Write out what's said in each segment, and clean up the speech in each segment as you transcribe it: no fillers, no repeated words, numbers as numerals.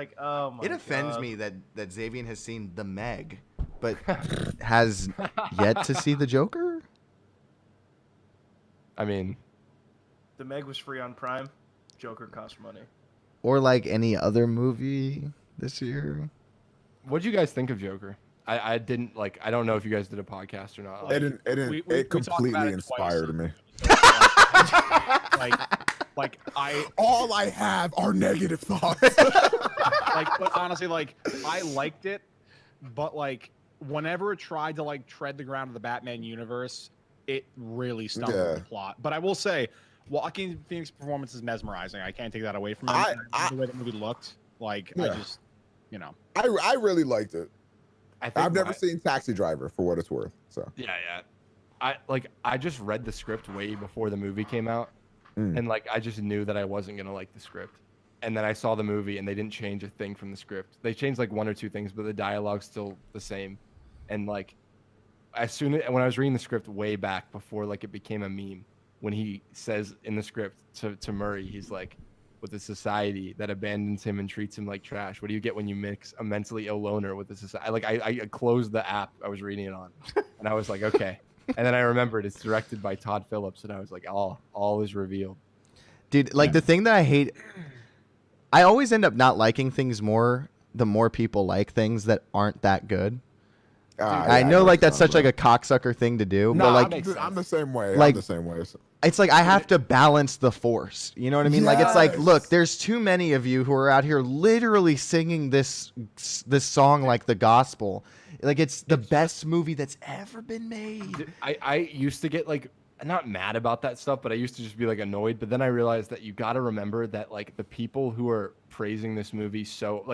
like, oh my god. It offends me that Xavien has seen The Meg, but has yet to see the Joker. I mean, The Meg was free on Prime. Joker cost money. Or like any other movie this year. what do you guys think of Joker? I didn't like. I don't know if you guys did a podcast or not. It completely inspired me. All I have are negative thoughts. But honestly, I liked it, but whenever it tried to tread the ground of the Batman universe, it really stumbled the plot. But I will say, Joaquin Phoenix's performance is mesmerizing. I can't take that away from him. The way the movie looked, I just, I really liked it. I've never seen Taxi Driver, for what it's worth. So yeah. I just read the script way before the movie came out, and I just knew that I wasn't gonna like the script. And then I saw the movie, and they didn't change a thing from the script. They changed one or two things, but the dialogue's still the same. And when I was reading the script way back before it became a meme, when he says in the script to Murray, he's like, with a society that abandons him and treats him like trash, what do you get when you mix a mentally ill loner with a society? I closed the app I was reading it on, and I was like, okay. And then I remembered it's directed by Todd Phillips, and I was like, all is revealed. Dude, the thing that I hate, I always end up not liking things more the more people like things that aren't that good. I know that's such a cocksucker thing to do, no, but I'm the same way. I'm the same way. It's I have to balance the force. You know what I mean? Yes. It's look, there's too many of you who are out here literally singing this song like the gospel. It's the best movie that's ever been made. I used to get not mad about that stuff, but I used to just be annoyed. But then I realized that you got to remember that the people who are praising this movie so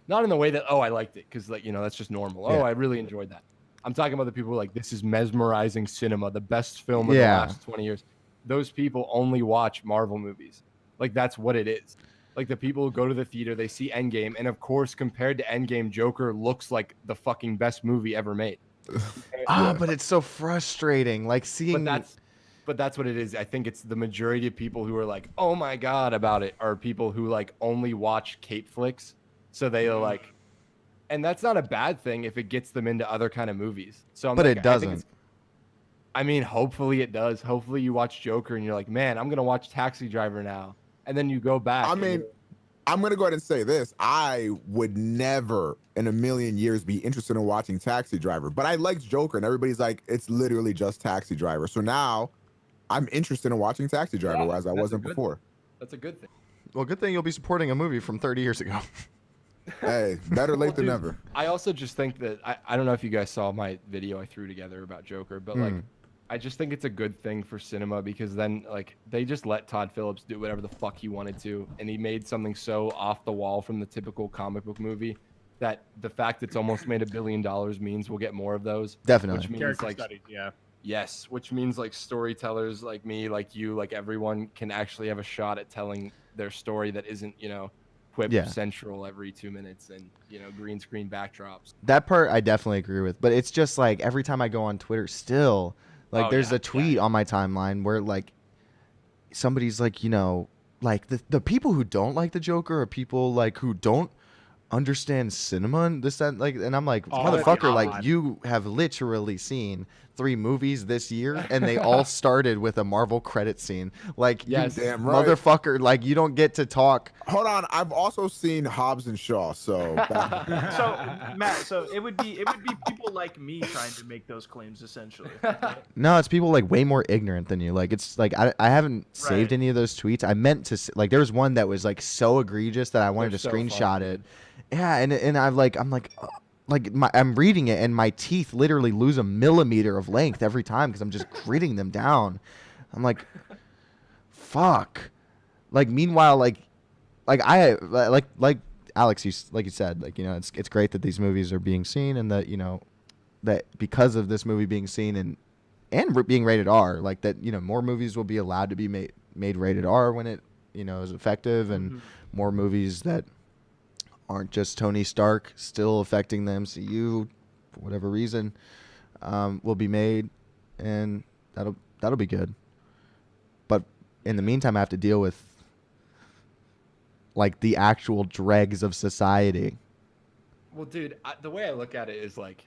not in the way that I liked it because that's just normal. Yeah. I really enjoyed that. I'm talking about the people who are this is mesmerizing cinema, the best film of the last 20 years. Those people only watch Marvel movies. That's what it is. The people who go to the theater, they see Endgame, and of course, compared to Endgame, Joker looks like the fucking best movie ever made. But it's so frustrating. Seeing. But that's what it is. I think it's the majority of people who are oh my god about it are people who only watch cape flicks. So they are and that's not a bad thing if it gets them into other kind of movies. So, but it doesn't. I mean, hopefully it does. Hopefully you watch Joker and you're like, man, I'm gonna watch Taxi Driver now, and then you go back. I mean, I'm gonna go ahead and say this: I would never in a million years be interested in watching Taxi Driver, but I liked Joker, and everybody's like, it's literally just Taxi Driver. So now I'm interested in watching Taxi Driver, whereas I wasn't before. That's a good thing. Well, good thing you'll be supporting a movie from 30 years ago. Hey, better late than never. I also just think that I don't know if you guys saw my video I threw together about Joker, but I just think it's a good thing for cinema because then they just let Todd Phillips do whatever the fuck he wanted to, and he made something so off the wall from the typical comic book movie that the fact it's almost made $1 billion means we'll get more of those. Definitely. Which means Character studies, yeah. Yes, which means storytellers like me, like you, everyone can actually have a shot at telling their story that isn't, Quip Central every 2 minutes and, green screen backdrops. That part I definitely agree with, but it's just every time I go on Twitter still, there's a tweet on my timeline where somebody's the people who don't like the Joker are people who don't understand cinema and this and and I'm motherfucker, you have literally seen 3 movies this year and they all started with a Marvel credit scene. Yes, you damn right. Motherfucker, you don't get to talk. Hold on, I've also seen Hobbs and Shaw, so Matt, it would be people like me trying to make those claims essentially. No, it's people way more ignorant than you. It's I haven't saved any of those tweets. I meant to there was one that was so egregious that I wanted to screenshot it. Yeah, and I'm reading it and my teeth literally lose a millimeter of length every time because I'm just gritting them down. I'm like, fuck. Meanwhile, I Alex, you said, it's great that these movies are being seen and that that because of this movie being seen and being rated R, that more movies will be allowed to be made rated R when it is effective, and more movies that aren't just Tony Stark still affecting the MCU for whatever reason will be made, and that'll be good. But in the meantime, I have to deal with like the actual dregs of society. Well, dude, the way I look at it is like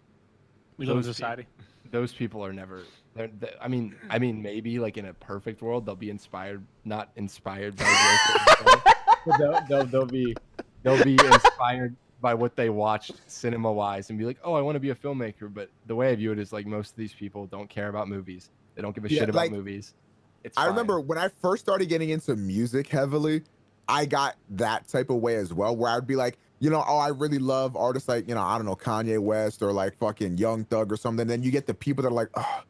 We live in those society. those people are never. I mean, maybe like in a perfect world, they'll be inspired, not inspired by but they'll be inspired by what they watched cinema wise and be like, oh, I want to be a filmmaker. But the way I view it is like most of these people don't care about movies. They don't give a shit about like, movies. It's I fine. remember when I first started getting into music heavily, I got that type of way as well, where I'd be like, you know, oh, I really love artists like, you know, I don't know, Kanye West or like fucking Young Thug or something. Then you get the people that are like, oh,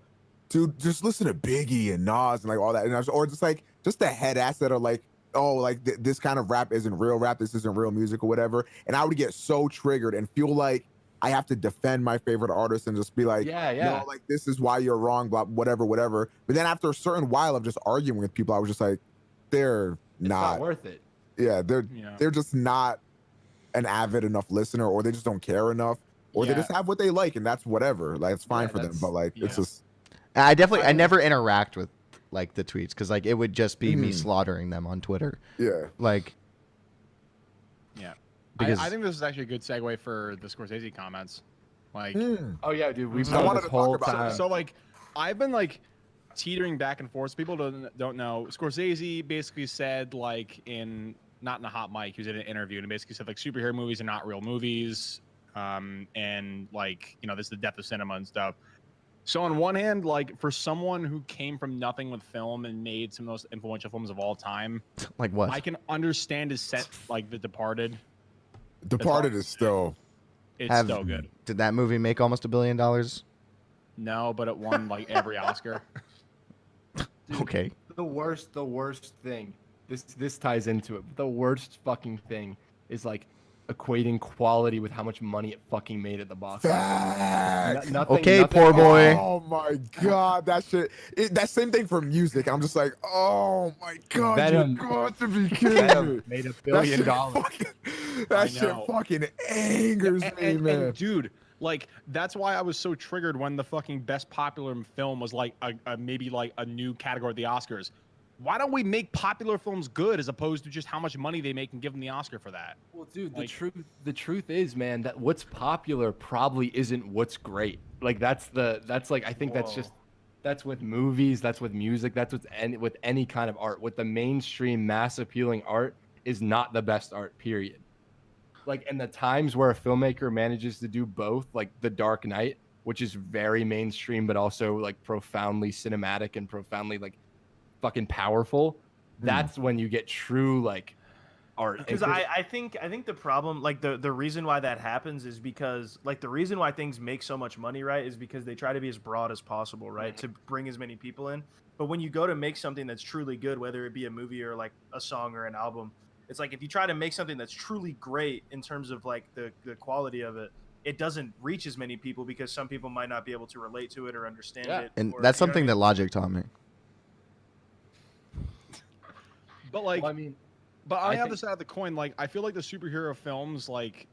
dude, just listen to Biggie and Nas and like all that. And or just like, just the head ass that are like, oh, like this kind of rap isn't real rap. This isn't real music or whatever. And I would get so triggered and feel like I have to defend my favorite artist and just be like, yeah. No, like this is why you're wrong, blah, whatever. But then after a certain while of just arguing with people, I was just like, they're not worth it. Yeah, they're just not an avid enough listener, or they just don't care enough, or they just have what they like, and that's whatever. Like it's fine for them, but like it's just. I never interact with like the tweets because like it would just be me slaughtering them on Twitter. Yeah. Like. Yeah. Because I think this is actually a good segue for the Scorsese comments. Like. Oh yeah, dude. We've I done wanted this to talk whole about time. So like, I've been like teetering back and forth. People don't know. Scorsese basically said like not in a hot mic. He was in an interview and basically said like superhero movies are not real movies. And like, you know, this is the death of cinema and stuff. So on one hand, like for someone who came from nothing with film and made some of the most influential films of all time, like what? I can understand his set like The Departed. Departed is still. It's so good. Did that movie make almost $1 billion? No, but it won like every Oscar. Dude, okay. The worst thing. This ties into it. The worst fucking thing is like equating quality with how much money it fucking made at the box office. Okay, poor boy. Oh my god, that shit. That same thing for music. I'm just like, oh my god, Venom, you got to be kidding me. Made $1 billion. That shit fucking angers me, man. And dude, like that's why I was so triggered when the fucking best popular film was like maybe like a new category at the Oscars. Why don't we make popular films good as opposed to just how much money they make and give them the Oscar for that? Well, dude, like, the truth is, man, that what's popular probably isn't what's great. Like that's like I think that's with movies, that's with music, that's with any kind of art. With the mainstream mass appealing art is not the best art, period. Like in the times where a filmmaker manages to do both, like The Dark Knight, which is very mainstream but also like profoundly cinematic and profoundly like fucking powerful, that's when you get true like art. Because I think the problem, like the reason why that happens is because like the reason why things make so much money, right, is because they try to be as broad as possible, right, to bring as many people in. But when you go to make something that's truly good, whether it be a movie or like a song or an album, it's like if you try to make something that's truly great in terms of like the quality of it, it doesn't reach as many people because some people might not be able to relate to it or understand it. And or, that's you know something what I that Logic taught me. But like, well, I mean, but on the other side of the coin, like I feel like the superhero films, like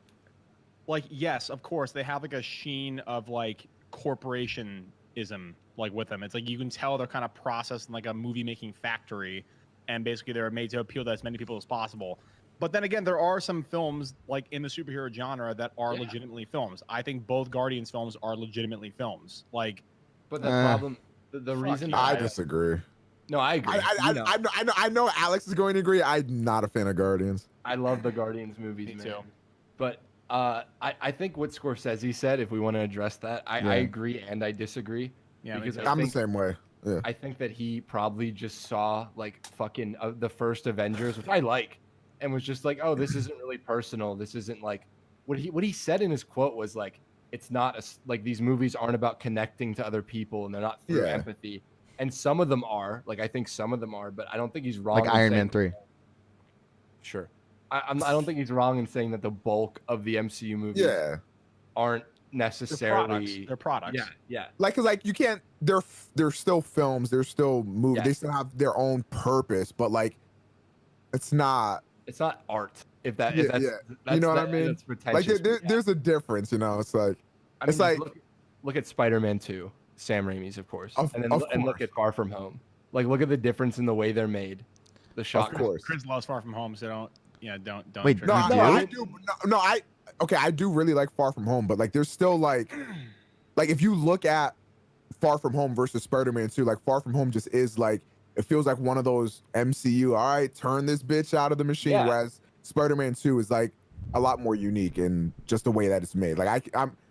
yes, of course they have like a sheen of like corporationism like with them. It's like you can tell they're kind of processed in like a movie making factory, and basically they're made to appeal to as many people as possible. But then again, there are some films like in the superhero genre that are legitimately films. I think both Guardians films are legitimately films. Like, but the problem, the reason I disagree. No, I agree. I know Alex is going to agree. I'm not a fan of Guardians. I love the Guardians movies, Me man. too. But I think what Scorsese said, if we want to address that, I agree and I disagree. Yeah, because I'm the same way. Yeah. I think that he probably just saw like fucking the first Avengers, which I like, and was just like, oh, this isn't really personal. This isn't like what he said in his quote was like, it's not like these movies aren't about connecting to other people and they're not through empathy. And some of them are, like I think some of them are, but I don't think he's wrong. Like Iron Man 3. Sure. I don't think he's wrong in saying that the bulk of the MCU movies aren't necessarily they're products. Yeah. Like, cause like you can't. They're still films. They're still movies. Yeah. They still have their own purpose. But like, it's not art. If that's you know what I mean. Like there's a difference. You know, it's like look at Spider-Man 2. Sam Raimi's, of course, and look at Far From Home. Like, look at the difference in the way they're made. The shot. Of course. Chris loves Far From Home, so don't. Yeah, don't. Wait, trigger you me. do? I do. No, I do really like Far From Home, but like there's still like if you look at Far From Home versus Spider-Man 2, like Far From Home just is like it feels like one of those MCU. All right, turn this bitch out of the machine. Yeah. Whereas Spider-Man 2 is like a lot more unique in just the way that it's made. Like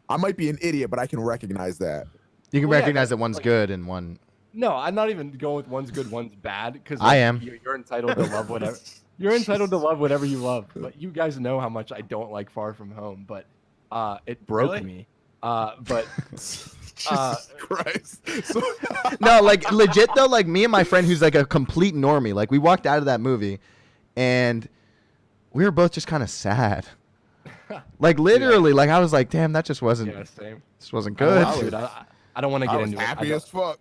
I might be an idiot, but I can recognize that. You can Well, yeah, recognize but, that one's like- good and one. No, I'm not even going with one's good, one's bad. Because I am. You're entitled to love whatever. You're entitled to love whatever you love. But you guys know how much I don't like Far From Home. But it broke Really? me. But Jesus Christ. So, No, like legit though, like me and my friend who's like a complete normie, like we walked out of that movie and we were both just kind of sad. Like literally, like I was like, damn, that just wasn't yeah, same. this wasn't I good. was- dude, I don't want to I get was into it. happy as fuck.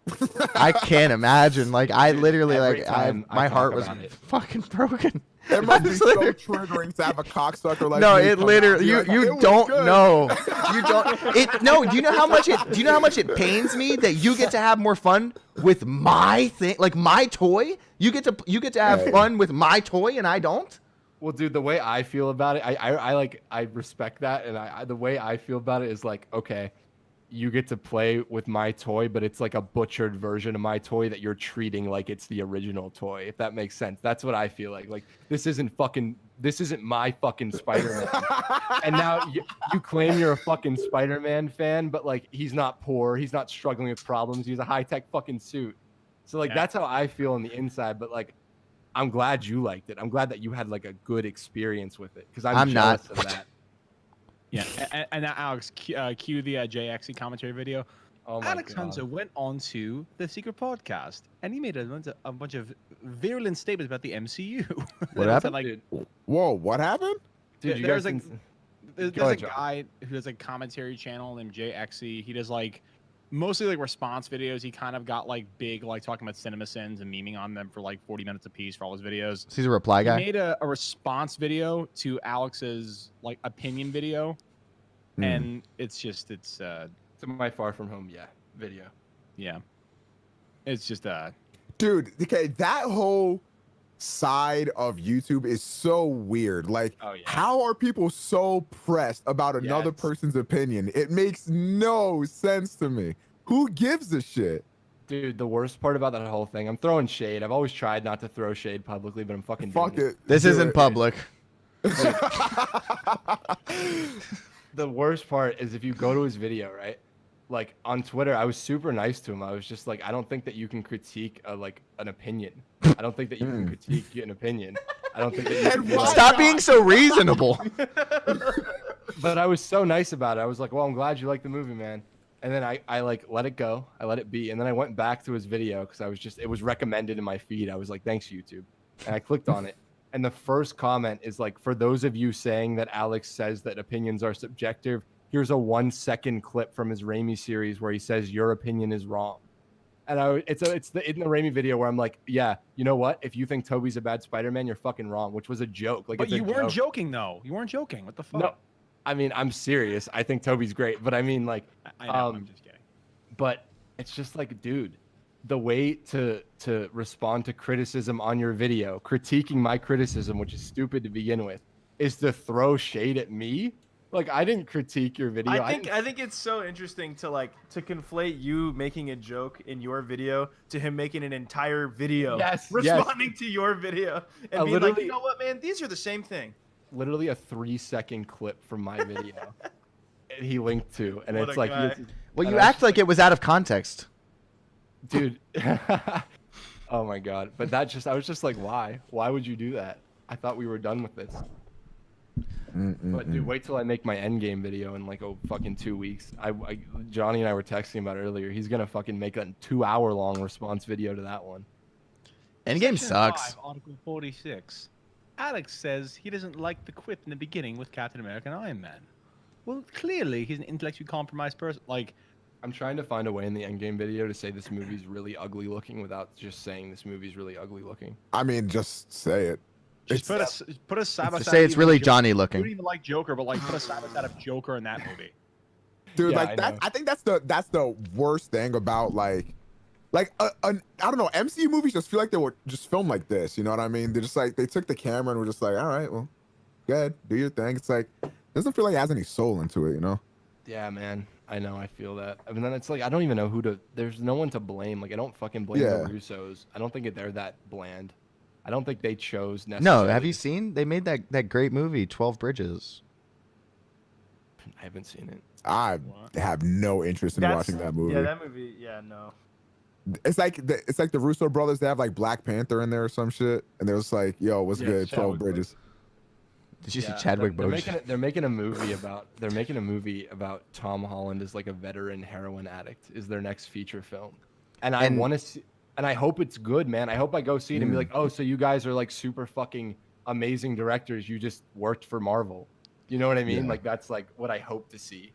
I can't imagine. Like I literally Every like time I my talk heart was about it. fucking broken. It must be I was so literally- triggering to have a cocksucker like No, me it come out literally and be you like, "It you was don't good." know. You don't it no, do you know how much it pains me that you get to have more fun with my thing, like my toy? You get to have Hey. fun with my toy and I don't? Well, dude, the way I feel about it, I respect that, and the way I feel about it is like, okay, you get to play with my toy, but it's like a butchered version of my toy that you're treating like it's the original toy, if that makes sense. That's what I feel like. Like this isn't my fucking Spider-Man. And now you claim you're a fucking Spider-Man fan, but like he's not poor, he's not struggling with problems, he's a high-tech fucking suit. So like Yeah. that's how I feel on the inside, but like I'm glad you liked it. I'm glad that you had like a good experience with it because I'm not. jealous of that. Yeah, and now Alex, cue the JXE commentary video. Oh my Alex God. Hunter went on to the Secret Podcast, and he made a bunch of virulent statements about the MCU. What That happened? Like, Dude, Whoa, what happened? dude, you there's guys like can- there's Go a ahead, John. guy who has a commentary channel named JXE. He does like mostly like response videos. He kind of got like big, like talking about cinema sins and memeing on them for like 40 minutes a piece for all his videos. So he's a reply He guy. made a response video to Alex's like opinion video, and it's to my Far From Home video. yeah, it's just Dude, okay, that whole side of YouTube is so weird. Like, Oh, yeah. how are people so pressed about another it's- person's opinion? It makes no sense to me. Who gives a shit? Dude, the worst part about that whole thing, I'm throwing shade. I've always tried not to throw shade publicly, but I'm fucking Fuck doing it. This Do isn't it. public. The worst part is if you go to his video, right? Like on Twitter, I was super nice to him. I was just like, I don't think that you can critique like an opinion. I don't think that you can critique an opinion. I don't think that you can And be why like- Stop being so reasonable. But I was so nice about it. I was like, well, I'm glad you like the movie, man. And then I like let it go. I let it be. And then I went back to his video because it was recommended in my feed. I was like, thanks, YouTube. And I clicked on it. And the first comment is like, for those of you saying that Alex says that opinions are subjective, here's a 1-second clip from his Raimi series where he says your opinion is wrong. And it's in the Raimi video where I'm like, yeah, you know what? If you think Toby's a bad Spider-Man, you're fucking wrong, which was a joke. Like, But it's a you weren't joke. joking though. You weren't joking. What the fuck? No, I mean, I'm serious. I think Toby's great, but I mean, like, I know. I'm Um, just kidding. but it's just like, dude, the way to respond to criticism on your video, critiquing my criticism, which is stupid to begin with, is to throw shade at me. Like, I didn't critique your video. I think it's so interesting to conflate you making a joke in your video to him making an entire video Yes, responding to your video and I being like, literally- you know what, man, these are the same thing. literally a 3-second clip from my video. And he linked to, and What it's a like, guy. Well, And you I was act just like it was out of context. dude. Oh my god! But I was just like, why? Why would you do that? I thought we were done with this. But dude, wait till I make my endgame video in like fucking 2 weeks. Johnny and I were texting about it earlier. He's gonna fucking make a 2-hour long response video to that one. Endgame Section sucks. 5, Article 46. Alex says he doesn't like the quip in the beginning with Captain America and Iron Man. Well, clearly he's an intellectually compromised person. Like, I'm trying to find a way in the endgame video to say this movie's really ugly looking without just saying this movie's really ugly looking. I mean, just say it. just put a side by To side. say it's of really Joker. Johnny You don't looking. even like Joker, but like put a side by side of Joker in that movie. Dude, Yeah, like I that. know. I think that's the worst thing about like I don't know. MCU movies just feel like they were just filmed like this. You know what I mean? They're just like they took the camera and were just like, all right, well, Good, do your thing. It's like doesn't feel like it has any soul into it, you know? Yeah, man. I know. I feel that. I mean, then it's like I don't even know who to. There's no one to blame. Like I don't fucking blame Yeah. the Russos. I don't think they're that bland. I don't think they chose No, necessarily. have you seen? They made that great movie, 12 Bridges. I haven't seen it. I have no interest in watching that movie. Yeah, that movie. Yeah, no. It's like the Russo brothers. They have like Black Panther in there or some shit, and they're just like, "Yo, what's good? 12 Bridges." Did you see Yeah, Chadwick they're Boseman? they're making a movie about. They're making a movie about Tom Holland as like a veteran heroin addict. Is their next feature film, and I want to see. And I hope it's good, man. I hope I go see it and be like, oh, so you guys are like super fucking amazing directors. You just worked for Marvel. You know what I mean? Yeah. Like that's like what I hope to see.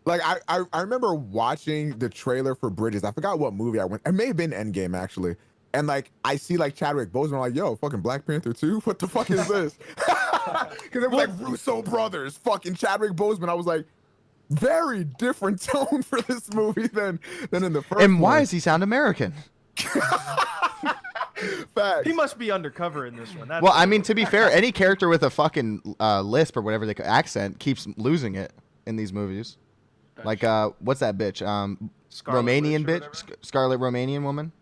Like I remember watching the trailer for Bridges. I forgot what movie I went. It may have been Endgame actually. And like I see like Chadwick Boseman. I'm like, yo, fucking Black Panther 2? What the fuck is this? Because it was like Russo brothers, fucking Chadwick Boseman. I was like, very different tone for this movie than in the first. And why one. does he sound American? Facts. He must be undercover in this one. That's Well, I mean, to be fair, any character with a fucking lisp or whatever accent keeps losing it in these movies. Like, what's that bitch? Scarlet Romanian Witch or bitch, whatever? Scarlet Romanian woman.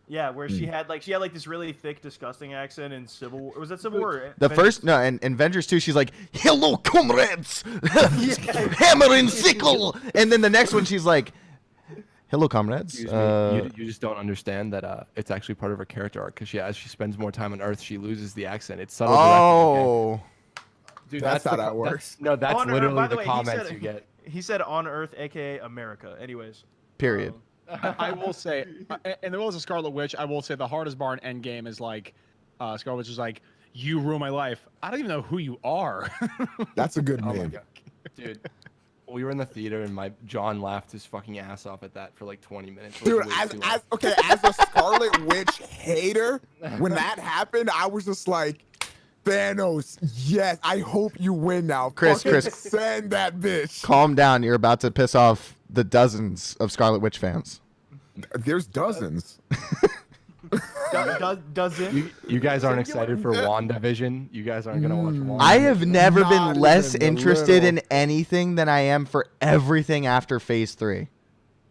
Yeah, where she had like this really thick, disgusting accent in Civil War. Was that Civil War? The first, no, and Avengers 2, she's like, "Hello, comrades, hammer and sickle," and then the next one, she's like, "Hello, comrades." Excuse me. You just don't understand that it's actually part of her character arc because as she spends more time on Earth, she loses the accent. It's subtle. directing, okay? Dude, That's how the- that works. That's On Earth- literally by the the way, he comments said- you get. He said on Earth, aka America. Anyways. period. I will say, and there was a Scarlet Witch. I will say the hardest bar in Endgame is like, Scarlet Witch is like, "You ruined my life. I don't even know who you are." That's a good Oh my meme. god, dude. We were in the theater and John laughed his fucking ass off at that for like 20 minutes. It was Dude, way too long. as a Scarlet Witch hater, when that happened, I was just like, Thanos, yes, I hope you win now. Chris, Fucking Chris. send that bitch. Calm down. You're about to piss off the dozens of Scarlet Witch fans. There's dozens. Does it? You guys aren't excited for WandaVision? You guys aren't gonna watch WandaVision? I have never Not been less even a interested little. in anything than I am for everything after Phase 3.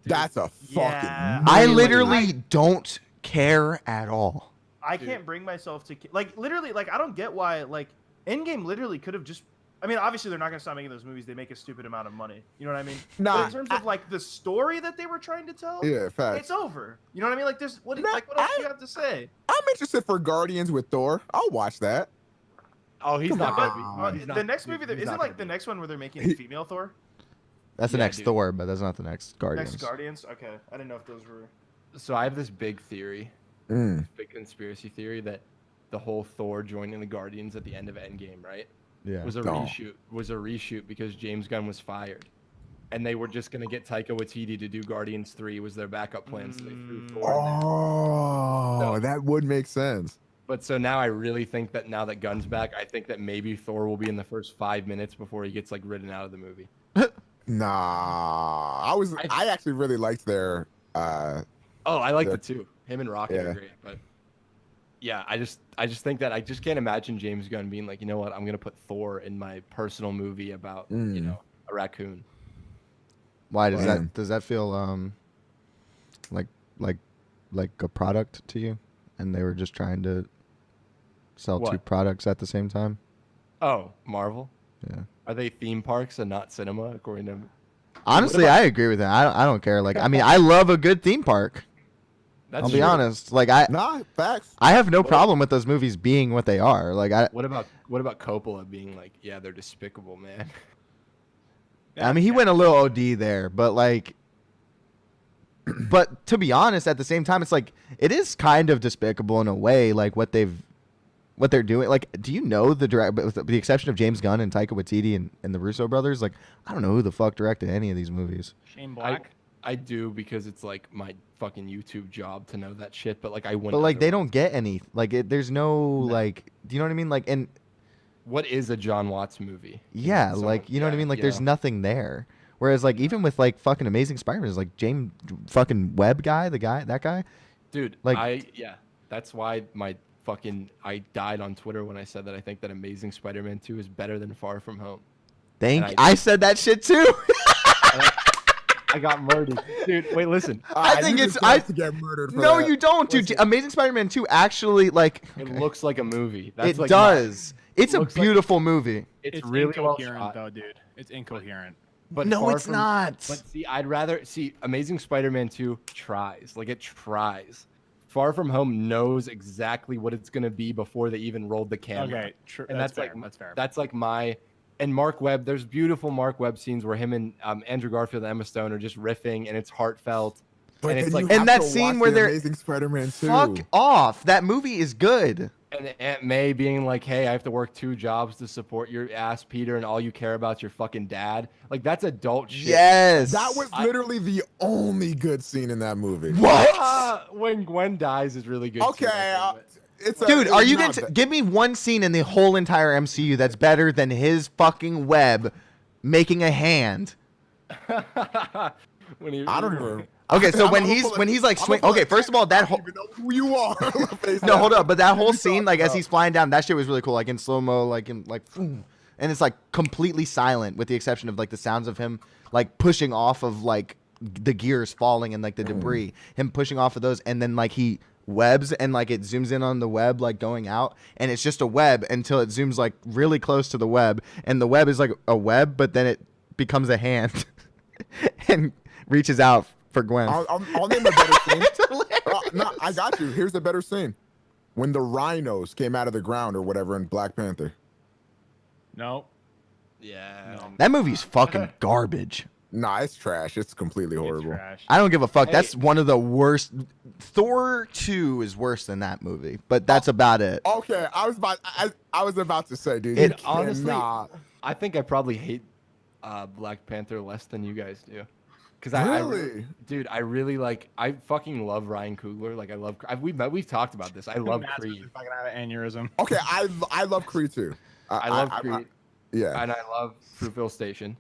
That's a fucking. Yeah. I mean, like, literally don't care at all. I can't bring myself to like literally like I don't get why like Endgame literally could have just. I mean, obviously they're not gonna stop making those movies. They make a stupid amount of money. You know what I mean? Nah, But in terms of like the story that they were trying to tell, Yeah, facts. it's over. You know what I mean? Like there's what Nah, like what else do you have to say? I'm interested for Guardians with Thor. I'll watch that. Oh, he's Come not on. gonna be. he's the not- next dude, movie that he's isn't not like gonna the be. next one where they're making a female Thor. That's the Yeah, next dude. Thor, but that's not the next Guardians. Next Guardians. Okay, I didn't know if those were. So I have this big theory, Mm. big conspiracy theory that the whole Thor joining the Guardians at the end of Endgame, right? Yeah. Was a No. reshoot because James Gunn was fired, and they were just gonna get Taika Waititi to do Guardians 3 was their backup plan, so they threw Thor in there. Oh, So- that would make sense. But so now I really think that now that Gunn's back, I think that maybe Thor will be in the first 5 minutes before he gets like ridden out of the movie. Nah, I actually really liked their. Oh, I liked Yeah. it too. Him and Rocket Yeah. are great, but yeah, I just think that I just can't imagine James Gunn being like, you know what, I'm gonna put Thor in my personal movie about Mm. a raccoon. Why does Damn. that feel like a product to you? And they were just trying to sell two What? products at the same time? Oh, Marvel? Yeah. Are they theme parks and not cinema, according to? Honestly, about- I agree with that. I don't care. Like, I mean, I love a good theme park. That's I'll be true. honest. Like, I Nah, facts. have no problem with those movies being what they are. Like, What about Coppola being like, yeah, they're despicable, man? I mean, he went a little OD there, but like, but to be honest, at the same time, it's like it is kind of despicable in a way, like what they're doing. Like, do you know the direct? With the exception of James Gunn and Taika Waititi and the Russo brothers, like I don't know who the fuck directed any of these movies. Shane Black. I do because it's like my fucking YouTube job to know that shit, but like I wouldn't. But like, they otherwise. don't get any. Like, there's no like. Do you know what I mean? Like, and What is a John Watts movie? yeah, So, like you know what I yeah, mean. Like, you there's know. nothing there. Whereas like even with like fucking Amazing Spider-Man, is like James fucking Webb guy, that guy. Dude, Like- that's why my I died on Twitter when I said that I think that Amazing Spider-Man 2 is better than Far From Home. I said that shit too. I got murdered, dude. Wait, listen. I think you it's deserve to get murdered. For No, that. you don't, dude. Listen. Amazing Spider-Man 2 actually like It looks like a movie. it like does. It's a looks like- beautiful movie. It's really well incoherent, shot. though, dude. It's incoherent. But No, Far it's From- not. But see, I'd rather see Amazing Spider-Man 2 tries. Like it tries. Far From Home knows exactly what it's gonna be before they even rolled the camera. Okay, true. And that's that's fair. like That's fair. That's like my and Mark Webb. There's beautiful Mark Webb scenes where him and Andrew Garfield and Emma Stone are just riffing, and it's heartfelt. But and it's then like- you And have that to scene watch where the they're- Amazing Spider-Man 2. Fuck off. That movie is good. And Aunt May being like, "Hey, I have to work 2 jobs to support your ass, Peter, and all you care about is your fucking dad." Like that's adult shit. Yes. That was literally the only good scene in that movie. What? When Gwen dies is really good. Okay, too, I think, Dude, are you not going to give me one scene in the whole entire MCU that's better than his fucking web making a hand? but- when he, I don't even. Okay, so I'm when gonna he's pull it- when he's like I'm swing. gonna pull Okay, it first of all, that I whole don't even know who you are. no, hold up, but that whole you scene, talking like as about? he's flying down, that shit was really cool, like in slow mo, like in like, boom. And it's like completely silent with the exception of like the sounds of him like pushing off of like the gears falling and like the debris, him pushing off of those, and then like he webs and like it zooms in on the web like going out, and it's just a web until it zooms like really close to the web, and the web is like a web, but then it becomes a hand and reaches out for Gwen. I'll name a better scene. It's hilarious. No, I got you. Here's a better scene. When the rhinos came out of the ground or whatever in Black Panther. No. yeah. No. That movie's fucking garbage. Nah, it's trash. It's completely It's horrible. trash. I don't give a fuck. Hey. That's one of the worst. Thor 2 is worse than that movie, but that's about it. Okay, I was about to say, dude. It- you honestly- cannot. I think I probably hate Black Panther less than you guys do. Because Really? dude, I really like. I fucking love Ryan Coogler. Like I love. We've talked about this. I love Matt's Creed. fucking have an aneurysm. Okay, I love Creed too. I love Creed, yeah. and I love Fruitvale Station.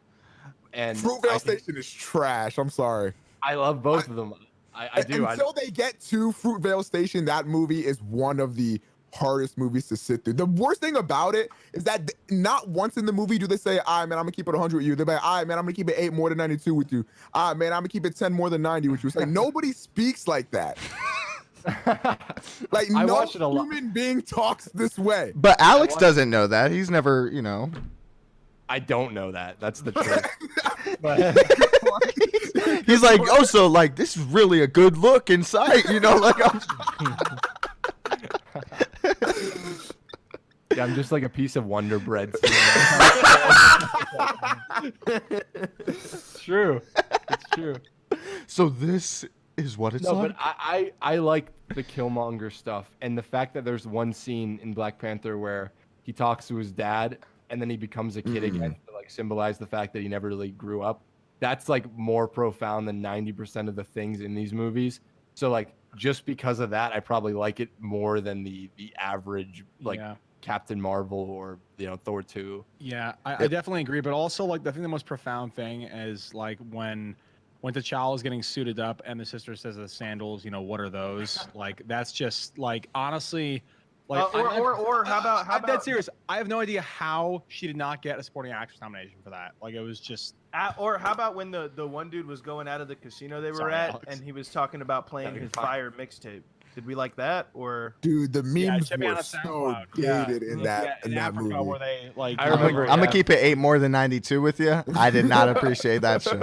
And Fruitvale Station is trash. I'm sorry. I love both of them. I do. Until they get to Fruitvale Station, that movie is one of the hardest movies to sit through. The worst thing about it is that not once in the movie do they say, "All right, man, I'm gonna keep it 100 with you." They're like, "All right, man, I'm gonna keep it 8 more than 92 with you." "All right, man, I'm gonna keep it 10 more than 90 with you." It's like nobody speaks like that. Like I no watch it a lot. human being talks this way. But Alex doesn't know that. He's never, you know. I don't know that. That's the truth. He's like, oh, so like this is really a good look inside, you know, like I'm Yeah, I'm just like a piece of Wonder Bread. It's true. It's true. So this is what it's No, like. but I like the Killmonger stuff, and the fact that there's one scene in Black Panther where he talks to his dad and then he becomes a kid again to like symbolize the fact that he never really grew up. That's like more profound than 90% of the things in these movies. So like just because of that, I probably like it more than the average like Yeah. Captain Marvel or Thor 2. Yeah, I definitely agree. But also, like, the most profound thing is like when T'Challa is getting suited up and the sister says the sandals, what are those? Like, that's just like honestly, like, or how about I'm dead serious. I have no idea how she did not get a supporting actress nomination for that. Like, it was just. Or how about when the one dude was going out of the casino they were Sorry, at Alex. and he was talking about playing his Fire mixtape? Did we like that or? Dude, the memes Check me out were on so SoundCloud. Yeah. dated in that in that Africa movie. where they like. I remember. I'm gonna keep it 8 more than 92 with you. I did not appreciate that shit.